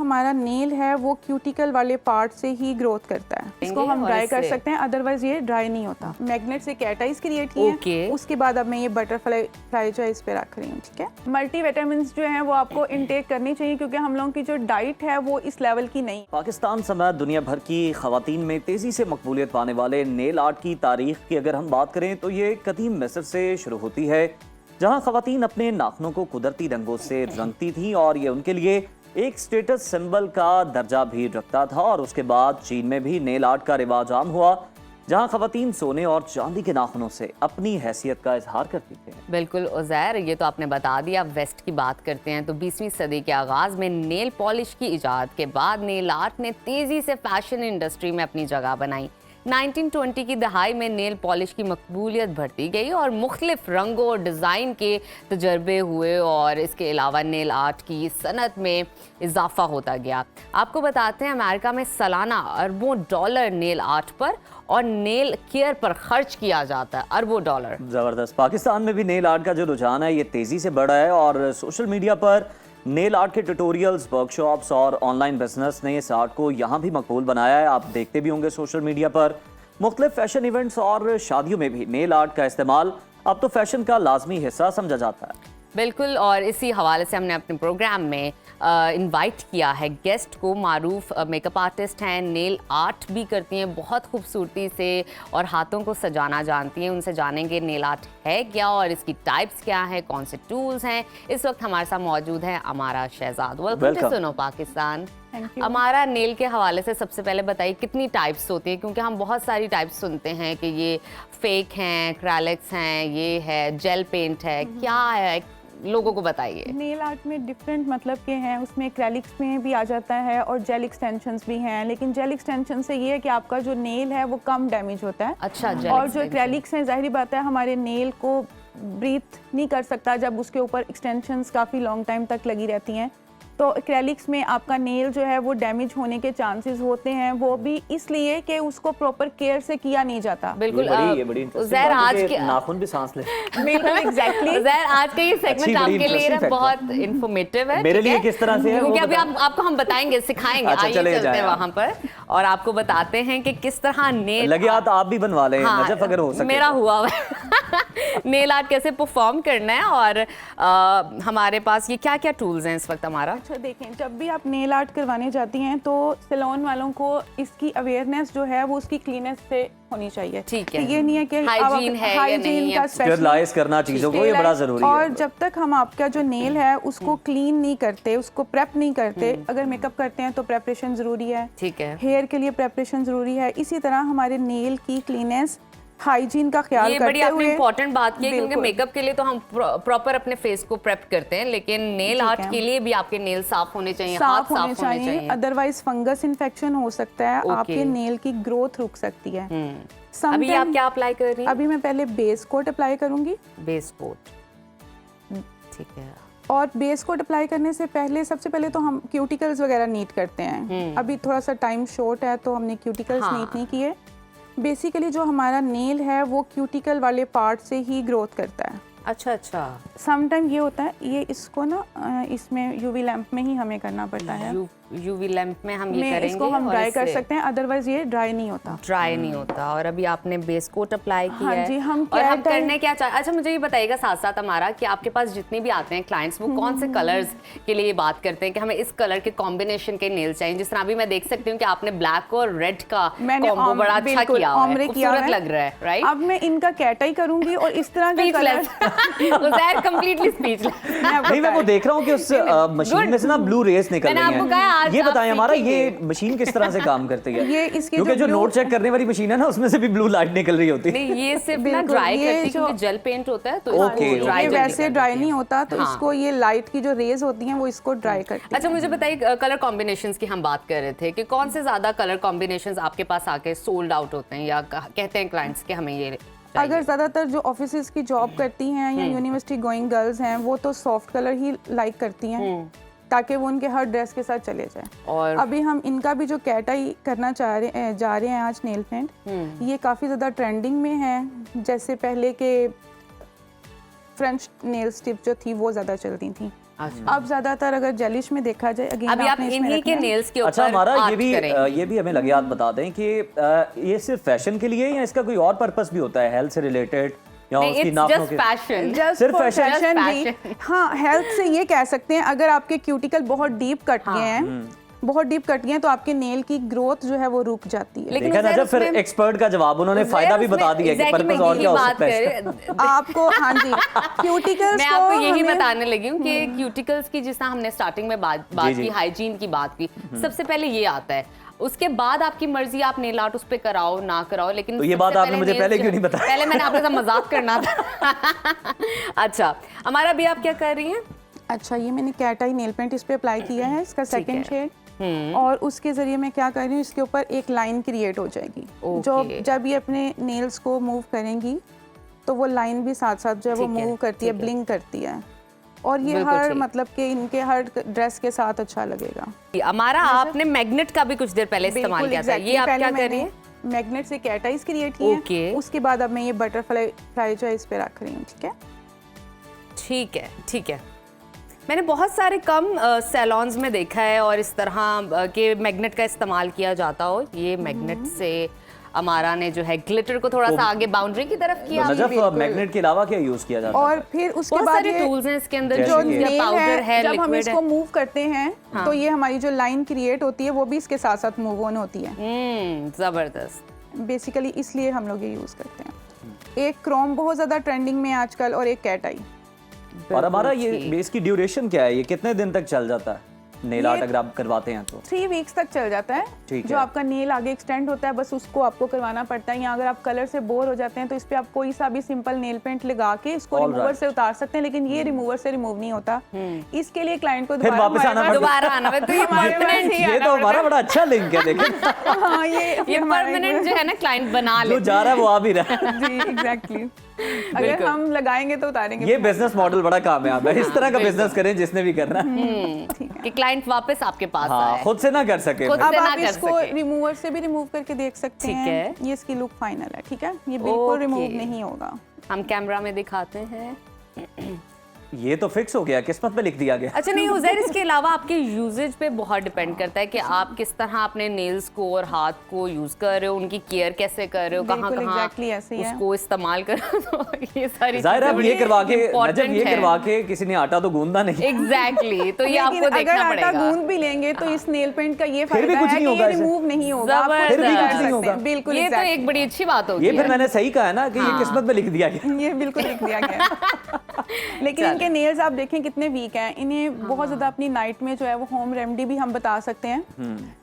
हमारा नेल है वो क्यूटिकल वाले पार्ट से ही ग्रोथ करता है। इसको हम ड्राई कर सकते हैं, अदरवाइज ये ड्राई नहीं होता। मैग्नेट से कैटाइज क्रिएट किए हैं, उसके बाद अब मैं ये बटरफ्लाई जो है इस पे रख रही हूँ। ठीक है, मल्टीविटामिन जो है वो आपको इनटेक करनी चाहिए, क्योंकि हम लोगों की जो डाइट है वो इस लेवल की नहीं। पाकिस्तान समेत दुनिया भर की खवातीन में तेजी से मकबूलियत पाने वाले नेल आर्ट की तारीख की अगर हम बात करें तो ये कदीम मिस्र से शुरू होती है, जहां खवातीन अपने नाखूनों को कुदरती रंगों से रंगती थीं और ये उनके लिए एक स्टेटस सिंबल का दर्जा भी रखता था। और उसके बाद चीन में भी नेल आर्ट का रिवाज आम हुआ, जहां खवातीन सोने और चांदी के नाखूनों से अपनी हैसियत का इजहार करती थी। बिल्कुल उज़ैर, ये तो आपने बता दिया। वेस्ट की बात करते हैं तो 20वीं सदी के आगाज़ में नेल पॉलिश की इजाद के बाद नेल आर्ट ने तेज़ी से फैशन इंडस्ट्री में अपनी जगह बनाई। 1920 की दहाई में नेल पॉलिश की मकबूलियत बढ़ती गई और मुख्तलिफ रंगों और डिज़ाइन के तजर्बे हुए और इसके अलावा नेल आर्ट की सनत में इजाफा होता गया। आपको बताते हैं अमेरिका में सालाना अरबों डॉलर नेल आर्ट पर और नेल केयर पर खर्च किया जाता है, अरबों डॉलर। ज़बरदस्त। पाकिस्तान में भी नेल आर्ट का जो रुझान है ये तेज़ी से बढ़ा है और सोशल मीडिया पर नेल आर्ट के ट्यूटोरियल्स, वर्कशॉप्स और ऑनलाइन बिजनेस ने इस आर्ट को यहाँ भी मकबूल बनाया है। आप देखते भी होंगे सोशल मीडिया पर मुख्तलिफ फैशन इवेंट्स और शादियों में भी नेल आर्ट का इस्तेमाल अब तो फैशन का लाजमी हिस्सा समझा जाता है। बिल्कुल, और इसी हवाले से हमने अपने प्रोग्राम में इनवाइट किया है गेस्ट को। मारूफ मेकअप आर्टिस्ट हैं, नेल आर्ट भी करती हैं बहुत खूबसूरती से और हाथों को सजाना जानती हैं। उनसे जानेंगे नेल आर्ट है क्या और इसकी टाइप्स क्या हैं, कौन से टूल्स हैं। इस वक्त हमारे साथ मौजूद हैं अमारा शहजाद। वेलकम टू सुनो पाकिस्तान। हमारा नेल के हवाले से सबसे पहले बताइए कितनी टाइप्स होती हैं, क्योंकि हम बहुत सारी टाइप्स सुनते हैं कि ये फेक हैं, एक्रेलिक्स हैं, ये है जेल पेंट है, क्या है, लोगों को बताइए। नेल आर्ट में डिफरेंट मतलब के हैं, उसमें एक्रेलिक्स में भी आ जाता है और जेल एक्सटेंशंस भी हैं, लेकिन जेल एक्सटेंशन से ये है कि आपका जो नेल है वो कम डैमेज होता है। अच्छा, और जो एक्रेलिक्स हैं जाहिर बात है हमारे नेल को ब्रीथ नहीं कर सकता जब उसके ऊपर एक्सटेंशंस काफ़ी लॉन्ग टाइम तक लगी रहती हैं, तो एक्रेलिक्स में आपका नेल जो है वो डैमेज होने के चांसेस होते हैं, वो भी इसलिए कि उसको प्रॉपर केयर से किया नहीं जाता। बिल्कुल, उज़ैर आज के नाखून भी सांस ले। बिल्कुल एग्जैक्टली। उज़ैर आज का ये सेगमेंट आपके लिए बहुत इंफॉर्मेटिव है। मेरे लिए किस तरह से है, क्योंकि अभी आपको हम बताएंगे, सिखाएंगे। आइए चलते हैं वहाँ पर और आपको बताते हैं कि किस तरह नेल लगे हाथ आप भी बनवा लें, नजफ अगर हो सके। मेरा हुआ नेल आर्ट कैसे परफॉर्म करना है और हमारे पास ये क्या क्या टूल्स हैं इस वक्त हमारा। अच्छा देखें, जब भी आप नेल आर्ट करवाने जाती हैं तो सैलून वालों को इसकी अवेयरनेस जो है वो उसकी क्लीनेस से होनी चाहिए। ठीक है, ये नहीं है कि हाइजीन है या नहीं है, स्टेरलाइज करना चीजों को, ये बड़ा जरूरी है। और जब तक हम आपका जो नेल है उसको क्लीन नहीं करते, उसको प्रेप नहीं करते, अगर मेकअप करते हैं तो प्रेपरेशन जरूरी है। ठीक है, हेयर के लिए प्रेपरेशन जरूरी है। इसी तरह हमारे नेल की क्लीनेस, हाइजीन का ख्याल करते हुए। ये बड़ी आपने इंपॉर्टेंट बात की है, क्योंकि मेकअप के लिए तो हम प्रॉपर अपने फेस को प्रेप करते हैं, लेकिन नेल आर्ट के लिए भी आपके नेल साफ होने चाहिए, साफ होने चाहिए, अदरवाइज फंगस इन्फेक्शन हो सकता है, आपके नेल की ग्रोथ रुक सकती है। अभी आप क्या अप्लाई कर रही हैं? अभी मैं पहले बेस कोट अप्लाई करूंगी। बेस कोट, ठीक है। और बेस कोट अप्लाई करने से पहले सबसे पहले तो हम क्यूटिकल्स वगैरह नीट करते हैं। अभी थोड़ा सा टाइम शॉर्ट है तो हमने क्यूटिकल्स नीट नहीं किए। बेसिकली जो हमारा नेल है वो क्यूटिकल वाले पार्ट से ही ग्रोथ करता है। अच्छा अच्छा। समटाइम ये होता है, ये इसको ना इसमें यूवी लैंप में ही हमें करना पड़ता है। यूवी लैंप में हम ये करेंगे, इसको हम ड्राई कर सकते हैं, अदरवाइज ये ड्राई नहीं होता। ड्राई नहीं होता। और अभी आपने बेस कोट अप्लाई किया है। जी, हम करने क्या चाहते। अच्छा, मुझे ये बताइएगा साथ साथ हमारा कि आपके पास जितने भी आते हैं क्लाइंट्स, वो कौन से कलर्स के लिए बात करते हैं कि हमें इस कलर के कॉम्बिनेशन के नेल चाहिए। जिस तरह अभी मैं देख सकती हूँ कि आपने ब्लैक और रेड का कॉम्बो बड़ा अच्छा किया है, खूबसूरत लग रहा है, राइट। अब मैं इनका कैटाई करूंगी और इस तरह का कलर कंप्लीटली स्पीचलेस। नहीं, मैं वो देख रहा हूँ कि उस मशीन में से ना ब्लू रेस निकल रही हैं। ये बताएं हमारा ये मशीन किस तरह से काम करती है? ये इसकी क्योंकि जो नोट चेक करने वाली मशीन है ना, उसमें से भी ब्लू लाइट निकल रही होती है। नहीं, ये सिर्फ ना ड्राई करती है, क्योंकि जेल पेंट होता है तो ये वैसे ड्राई नहीं होता, तो इसको ये लाइट की जो रेज होती हैं वो इसको ड्राई करती है। अच्छा, मुझे बताइए कलर कॉम्बिनेशंस की हम बात कर रहे थे कि कौन से ज्यादा कलर कॉम्बिनेशंस आपके पास आके सोल्ड आउट होते हैं या कहते हैं क्लाइंट्स कि हमें ये। अगर ज़्यादातर जो ऑफिसेज की जॉब करती हैं या यूनिवर्सिटी गोइंग गर्ल्स हैं, वो तो सॉफ्ट कलर ही लाइक करती हैं ताकि वो उनके हर ड्रेस के साथ चले जाए। और अभी हम इनका भी जो कैटाई करना जा रहे हैं आज नेल पेंट, ये काफ़ी ज़्यादा ट्रेंडिंग में है। जैसे पहले के फ्रेंच नेल स्टिप जो थी वो ज़्यादा चलती थी, अब ज्यादातर अगर जेलिश में देखा जाए, अगेन अभी आप इन्हीं के नेल्स के ऊपर अच्छा, हमारा आर्ट करेंगे। ये भी हमें लगे, आप बता दें कि ये सिर्फ फैशन के लिए या इसका कोई और पर्पस भी होता है, हेल्थ से रिलेटेड या नहीं, उसकी it's नाखूनों just के? fashion. सिर्फ for fashion? Just fashion भी, fashion. हाँ, हेल्थ से ये कह सकते हैं, अगर आपके क्यूटिकल बहुत डीप कट गए हैं, बहुत डीप कट गए हैं, तो आपके नेल की ग्रोथ जो है वो रुक जाती है। लेकिन देखा ना, उज़ैर जब फिर उसमें- एक्सपर्ट का जवाब, उन्होंने फायदा भी बता दिया कि Exactly, पर्पस मैं और यही क्या हो बात सकता है कर- आपको, हाँ जी, क्यूटिकल्स मैं आपको यही बताने लगी हूँ कि क्यूटिकल्स की, जिस तरह हमने स्टार्टिंग में बात जी, जी। की, हाइजीन की बात की, सबसे पहले ये आता है। उसके बाद आपकी मर्जी, आप नेल आर्ट उस पे कराओ ना कराओ, लेकिन तो ये सबसे बात आपने मुझे nails पहले जो- क्यों नहीं बताया? पहले मैंने आपके साथ मजाक करना था। अच्छा, हमारा भी आप क्या कर रही हैं? अच्छा, ये मैंने कैट आई नेल पेंट इस पे अप्लाई किया है, इसका सेकंड शेड, और उसके जरिए मैं क्या कर रही हूँ, इसके ऊपर एक लाइन क्रिएट हो जाएगी, जो Okay. जब ये अपने नेल्स को मूव करेंगी तो वो लाइन भी साथ साथ जो है वो ठीक है, मूव करती है, ठीक है। ब्लिंक करती है, और ये बिल्कुल हर ठीक। मतलब कि इनके हर ड्रेस के साथ अच्छा लगेगा। हमारा आपने मैग्नेट का भी कुछ देर पहले इस्तेमाल किया था, ये आप क्या कर रही हैं? मैग्नेट से कैट आइज क्रिएट किए हैं, Okay. उसके बाद अब मैं ये बटरफ्लाई जो है इस पे रख रही हूँ, ठीक है। ठीक है, ठीक है। मैंने बहुत सारे कम सैलॉन्स में देखा है और इस तरह के मैग्नेट का इस्तेमाल किया जाता हो। ये मैग्नेट से अमारा ने जो है ग्लिटर को थोड़ा सा आगे बाउंड्री की तरफ किया। तो नजफ, मैग्नेट के अलावा क्या यूज किया जाता है? और फिर उसके बहुत बाद सारे ये टूल्स हैं इसके अंदर, जैसे जो कि- नेल पाउडर है, जब हम लिक्विड इसको है। मूव करते हैं तो ये हमारी जो लाइन क्रिएट होती है वो भी इसके साथ साथ मूव ऑन होती है, जबरदस्त। बेसिकली इसलिए हम लोग ये यूज करते हैं। एक क्रोम बहुत ज्यादा ट्रेंडिंग में है आजकल, और एक कैट आई। और हमारा ये ठीक। बेस की ड्यूरेशन क्या है, ये कितने दिन तक चल जाता है नेल ये- आर्ट अगर आप करवाते हैं तो? 3 वीक्स तक चल जाता है। ठीक जो है। आपका नेल आगे एक्सटेंड होता है बस उसको आपको करवाना पड़ता है, या अगर आप कलर से बोर हो जाते हैं तो इस पे आप कोई सा भी सिंपल नेल पेंट लगा के इसको All रिमूवर right. से उतार सकते हैं, लेकिन ये रिमूवर से रिमूव नहीं होता। इसके लिए क्लाइंट को फिर दोबारा वापस हमारे आना पास- पड़ता दोबारा आना है तो ये हमारे पास परमानेंट ही ये आना तो पड़ता हमारा बड़ा अच्छा लिंक है, देखिए है। हाँ, ये परमानेंट जो है ना क्लाइंट बना जो ले। जा रहा है वो आ भी रहा है। जी एग्जैक्टली। अगर हम लगाएंगे तो उतारेंगे। ये बिजनेस मॉडल बड़ा कामयाब है, इस तरह का बिजनेस करें जिसने भी करना है। कि क्लाइंट वापस आपके पास हाँ, आए। खुद से ना कर सके। खुद अब से ना आप कर इसको सके। रिमूवर से भी रिमूव करके देख सकते ठीक हैं। है। ये इसकी लुक फाइनल है, ठीक है, ये बिल्कुल ओके। रिमूव नहीं होगा। हम कैमरा में दिखाते हैं। ये तो फिक्स हो गया, किस्मत पे लिख दिया गया। अच्छा नहीं उज़ैर, इसके अलावा आपके यूजेज पे बहुत डिपेंड करता है कि आप किस तरह अपने नेल्स को और हाथ को यूज कर रहे हो, उनकी केयर कैसे कर रहे हो, कहाँ बिल्कुल कहाँ exactly ऐसे ही है। उसको इस्तेमाल कर तो ये सारी जाहिर है अब ये करवा के, important नजब ये है। करवा के किसी ने आटा तो गूंदा नहीं। एग्जैक्टली तो ये लेकिन आपको अगर देखना आटा पड़ेगा। गूंद भी लेंगे तो इस नेल पेंट का ये फिर भी फायदा कुछ है नहीं कि होगा ये इसे। रिमूव नहीं होगा। आप खुद फिर भी भी कुछ कर नहीं सकते होगा। हैं। बिल्कुल ये तो exactly। एक बड़ी अच्छी बात होगी। ये फिर मैंने सही कहा है ना कि ये किस्मत पे लिख दिया गया। ये बिल्कुल लिख दिया गया है। लेकिन इनके नेल्स आप देखें कितने वीक हैं। इन्हें बहुत ज्यादा अपनी नाइट में जो है वो होम रेमेडी भी हम बता सकते हैं,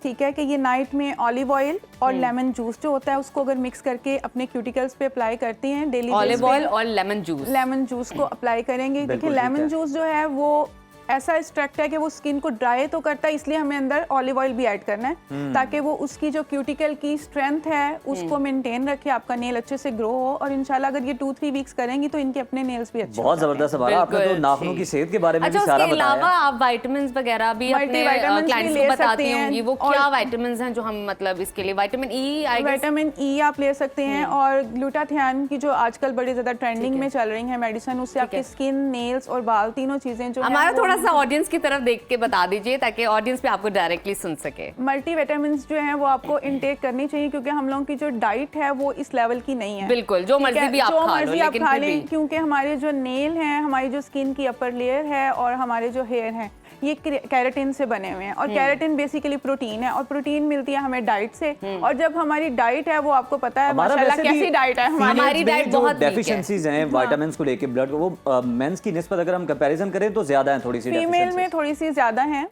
ठीक है, कि ये नाइट में ऑलिव ऑयल और लेमन जूस जो होता है उसको अगर मिक्स करके अपने क्यूटिकल्स पे अप्लाई करती हैं डेली ऑलिव ऑयल और लेमन जूस। लेमन जूस को अप्लाई करेंगे। देखिए बिल्कुल ठीक लेमन है। जूस जो है वो ऐसा एक्सट्रैक्ट है कि वो स्किन को ड्राई तो करता है, इसलिए हमें अंदर ऑलिव ऑयल भी ऐड करना है ताकि वो उसकी जो क्यूटिकल की स्ट्रेंथ है उसको मेंटेन रखे, आपका नेल अच्छे से ग्रो हो। और इंशाल्लाह अगर ये 2-3 वीक्स करेंगी तो इनके अपने नेल्स भी अच्छे बहुत जबरदस्त हमारा, आपने तो बिल्कुल नाखूनों की ठीक। सेहत के बारे में भी अच्छा सारा उसके अलावा बताया। आप विटामिन वगैरह भी अपने Multivitamins भी क्लाइंट्स ले को बताती सकते हैं। होंगी, वो और क्या विटामिन हैं जो हम मतलब इसके लिए vitamin E I guess. Vitamin E आप ले सकते हैं, और ग्लूटाथियान की जो आजकल बड़ी ज्यादा ट्रेंडिंग में चल रही है मेडिसिन, उससे आपकी स्किन, नेल्स और बाल तीनों चीजें जो हमारा हैं थोड़ा सा ऑडियंस की तरफ देख के बता दीजिए ताकि ऑडियंस भी आपको डायरेक्टली सुन सके। मल्टी विटामिन्स जो हैं वो आपको इनटेक करनी चाहिए, क्योंकि हम लोगों की जो डाइट है वो इस लेवल की नहीं है। बिल्कुल, जो ठीक है? मर्जी भी आप जो खा लो, मर्जी आप लेकिन खा फिर लें, भी। क्योंकि हमारे जो नेल हैं, हमारी जो स्किन की अपर लेयर है और हमारे जो हेयर हैं ये कैराटिन से बने हुए हैं, और कैराटिन बेसिकली प्रोटीन है, और प्रोटीन मिलती है हमें डाइट से। और जब हमारी डाइट है वो आपको पता है हमारा माशाल्लाह वैसे भी कैसी डाइट है हमारी हमारी। डाइट बहुत weak है। डेफिशिएंसीज हैं विटामिन्स को लेके, ब्लड को, वो मेंस की निस्बत अगर हम कंपैरिजन करें तो ज्यादा है थोड़ी सी फीमेल में deficiencies। थोड़ी सी ज्यादा है,